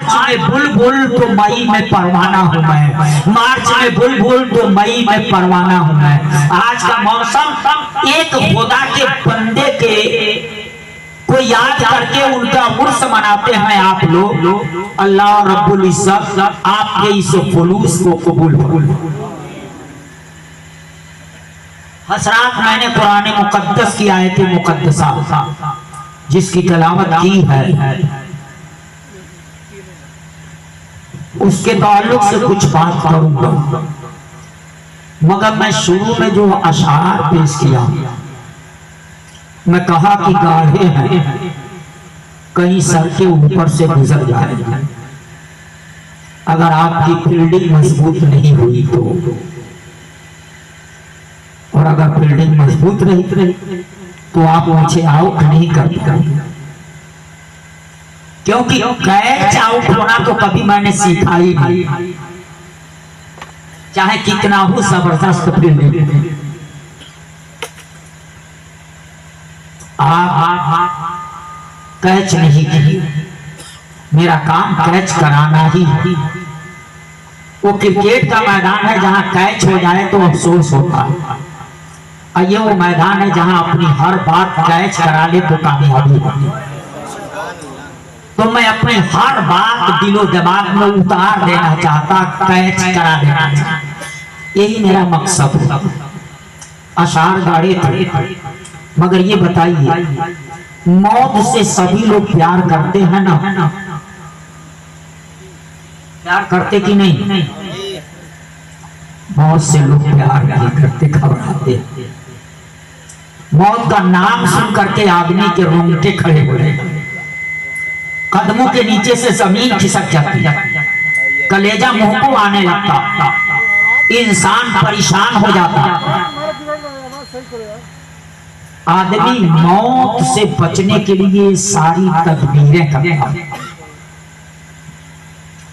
में बुलबुल तो मई में परवाना हूँ मैं, मार्च में बुलबुल तो मई में परवाना हूँ मैं। आज का मौसम एक खुदा के बंदे के को याद करके उनका उर्स मनाते हैं आप लोग। अल्लाह रब्बुल इज्जत आपके इस जुलूस को कबूल करें। हजरात, मैंने कुरान मुकद्दस की आयत मुकद्दसा जिसकी तिलावत की है उसके ताल्लुक से कुछ बात करूंगा, मगर मैं शुरू में जो अशार पेश किया, मैं कहा कि गाढ़े हैं कहीं सर के ऊपर से गुजर जाए। अगर आपकी फील्डिंग मजबूत नहीं हुई तो, और अगर फील्डिंग मजबूत रही तो आप मुझे आउट नहीं कर पाएंगे, क्योंकि कैच आउट होना तो कभी मैंने सीखा ही नहीं, चाहे कितना हो जबरदस्त फील्डिंग। आप कैच नहीं की, मेरा काम कैच कराना ही है। वो क्रिकेट का मैदान है जहां कैच हो जाए तो अफसोस होता है, और ये वो मैदान है जहां अपनी हर बात कैच करा ले तो कामयाबी होती। तो मैं अपने हर बात दिलो दिमाग में उतार देना चाहता, कैच करा देना चाहता, यही मेरा मकसद है। अशार गाड़े थे, मगर ये बताइए मौत से सभी लोग प्यार करते हैं ना? प्यार करते कि नहीं? मौत से लोग प्यार नहीं करते, घबराते। मौत का नाम सुन करके आदमी के रोंगटे खड़े हो रहे, कदमों के नीचे से जमीन खिसक जाती, कलेजा मुंह को आने लगता, इंसान परेशान हो जाता। आदमी मौत से बचने के लिए सारी तदबीरें करता,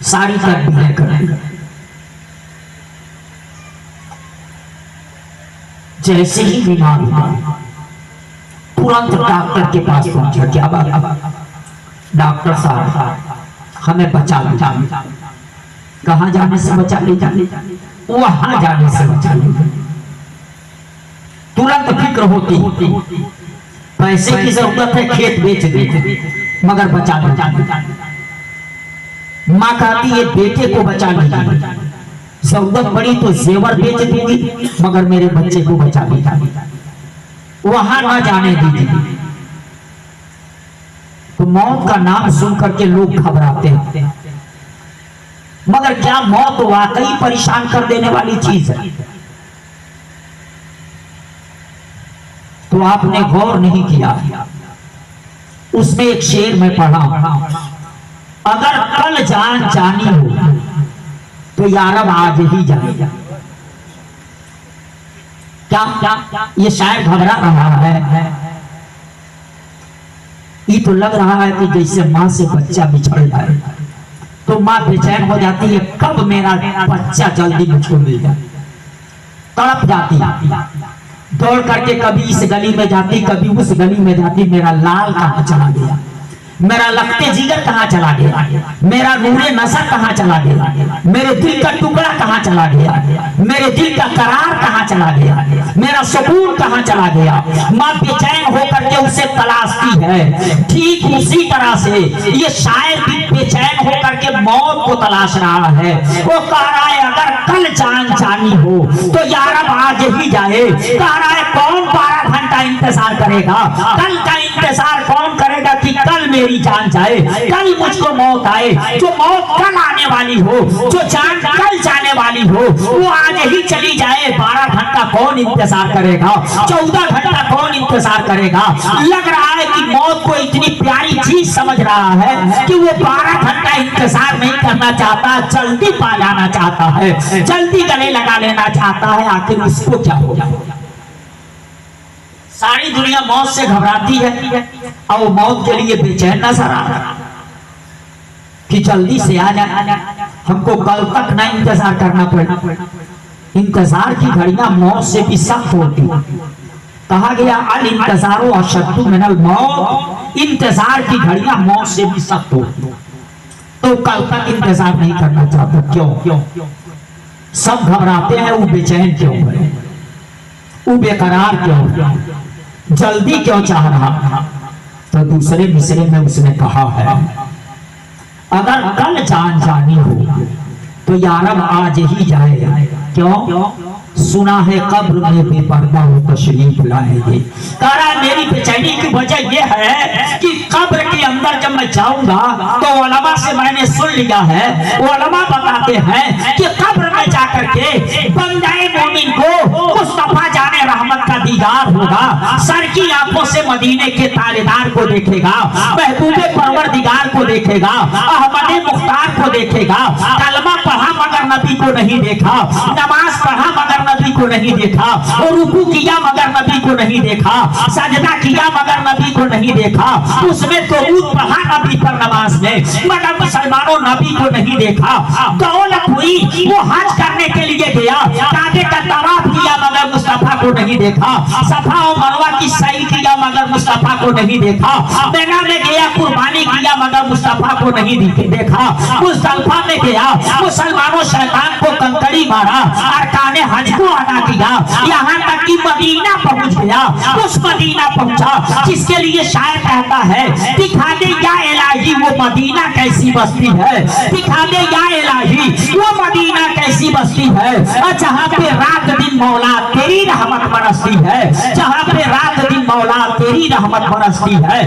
सारी तदबीरें करता। जैसे ही बीमार हुआ तुरंत डॉक्टर के पास पहुंचा। क्या बात? डॉक्टर साहब हमें बचा ले। कहाँ जाने से बचा ले? वहां जाने से बचा ले। तुरंत फिक्र होती, पैसे की जरूरत है, खेत बेच दे मगर बचा ले। माँ कहती है बेटे को बचा लीजिए, जरूरत पड़ी तो जेवर बेच दूंगी मगर मेरे बच्चे को बचा लीजिए, वहां ना जाने दीजिए। तो मौत का नाम सुन करके लोग घबराते हैं, मगर क्या मौत वाकई परेशान कर देने वाली चीज है? तो आपने गौर नहीं किया। उसमें एक शेर में पढ़ा, अगर कल जान जानी हो तो यारब आज ही जाने। क्या ये शायर घबरा रहा है? ये तो लग रहा है कि जैसे माँ से बच्चा बिछड़ जाए तो माँ बेचैन हो जाती है, कब मेरा बच्चा जल्दी मुझको मिल जाए, तड़प जाती, दौड़ करके कभी इस गली में जाती, कभी उस गली में जाती। मेरा लाल कहाँ चला गया, मेरा लखते जिगर कहाँ चला गया, मेरा नूरे नशा कहाँ चला गया, मेरे दिल का टुकड़ा कहाँ चला गया, मेरे दिल का करार कहाँ चला गया, मेरा सुकून कहाँ चला गया। माँ बेचैन होकर के उसे तलाशती है। ठीक उसी तरह से ये शायर भी बेचैन होकर के मौत को तलाश रहा है। वो कह रहा है अगर कल जान जानी हो तो यारब आज ही जाए। कह रहा है कौन 12 घंटा इंतजार करेगा, कल का इंतजार कौन करेगा कि कल मेरी जान जाए, कल मुझको मौत आए। जो मौत कल आने वाली हो, जो जान कल जाने वाली हो, वो आज ही चली जाए। 12 घंटा कौन इंतजार करेगा, 14 घंटा कौन इंतजार करेगा। लग रहा है कि मौत को इतनी प्यारी चीज समझ रहा है कि वो 12 घंटा इंतजार नहीं करना चाहता, जल्दी पा जाना चाहता है, जल्दी गले लगा लेना चाहता है। आखिर उसको क्या होगा? सारी दुनिया मौत से घबराती है और वो मौत के लिए बेचैन नजर आ रहा कि जल्दी से आ जाए, हमको कल तक ना इंतजार करना पड़े। इंतजार की घड़ियां मौत से भी सख्त होती। कहा गया अल इंतजारो अशद्दु मिनल मौत, इंतजार की घड़ियां मौत से भी सख्त होती। तो कल तक इंतजार नहीं करना चाहता। क्यों? सब घबराते हैं, वो बेचैन क्यों है, वो बेकरार क्यों, जल्दी क्यों चाह रहा? तो दूसरे मिसरे में उसने कहा है, अगर कल जान जानी हो तो यारब आज ही जाए। क्यों? सुना है कब्र में बेपर्दा हो तशरीफ लाएंगे। कहा मेरी बेचैनी की वजह यह है कि कब्र के अंदर जब मैं जाऊंगा तो उलमा से मैंने सुन लिया है, उलमा बताते हैं कि कब्र में जाकर के बंदाए मोमिन को मुस्तफा जाने रहमत का दीदार होगा, सर की आंखों से मदीने के तारेदार को देखेगा, महबूबे परवरदिगार को देखेगा, अहमद मुख्तार को देखेगा। कलमा पढ़ा मगर नबी को नहीं देखा, नमाज पढ़ा मगर नबी को नहीं देखा, और रुकू किया मगर नबी को नहीं देखा, सजदा किया मगर नबी को नहीं देखा, उसमें दुरूद पढ़ा नबी पर नमाज में मगर मुसलमानों नबी को नहीं देखा। दौलत हुई वो हज करने के लिए गया, काबे का तवाफ किया मगर मुस्तफा को नहीं देखा, सफा और मरवा की सही किया मगर मुस्तफा को नहीं देखा, मेना में गया कुर्बानी किया मगर मुस्तफा को नहीं देखा, मुस्तफा में गया मुसलमानों शैतान को कंकड़ी मारा, अरकाने हज को अदा किया, यहाँ तक कि मदीना पहुंच गया। उस मदीना पहुंचा जिसके लिए शायर कहता है, दिखा दे या इलाही वो मदीना कैसी बस्ती है, दिखा दे या इलाही वो मदीना कैसी बस्ती है, और जहाँ पे रात दिन मौला तेरी रहमत बरसती है, जहाँ पे रात दिन मौला तेरी रहमत बरसती है।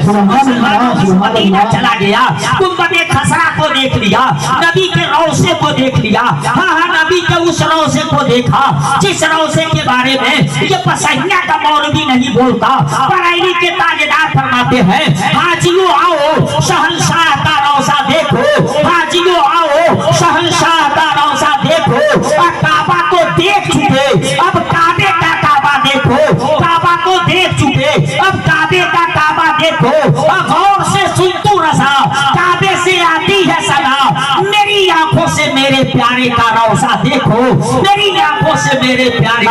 मदीना चला गया, गुंबद खसरा को देख लिया, नबी के रौसे को देख लिया, हाँ नबी के उस रौसे को देखा जिस रौसे के बारे में ये पसैया का मौलवी नहीं बोलता। बरेली के ताजेदार फरमाते हैं, हाजियो आओ शहंशाह का रौसा देखो, हाजियो आओ शहंशाह का रौसा देखो, और काबा को देख चुके अब काबे का काबा देखो, काबा को देख चुके अब काबे का काबा देखो, और गौर से सुन तू रसा काबे से आती है सदा, मेरी आंखों से मेरे प्यारे का रौसा देखो, मेरी आंखों से मेरे प्यारे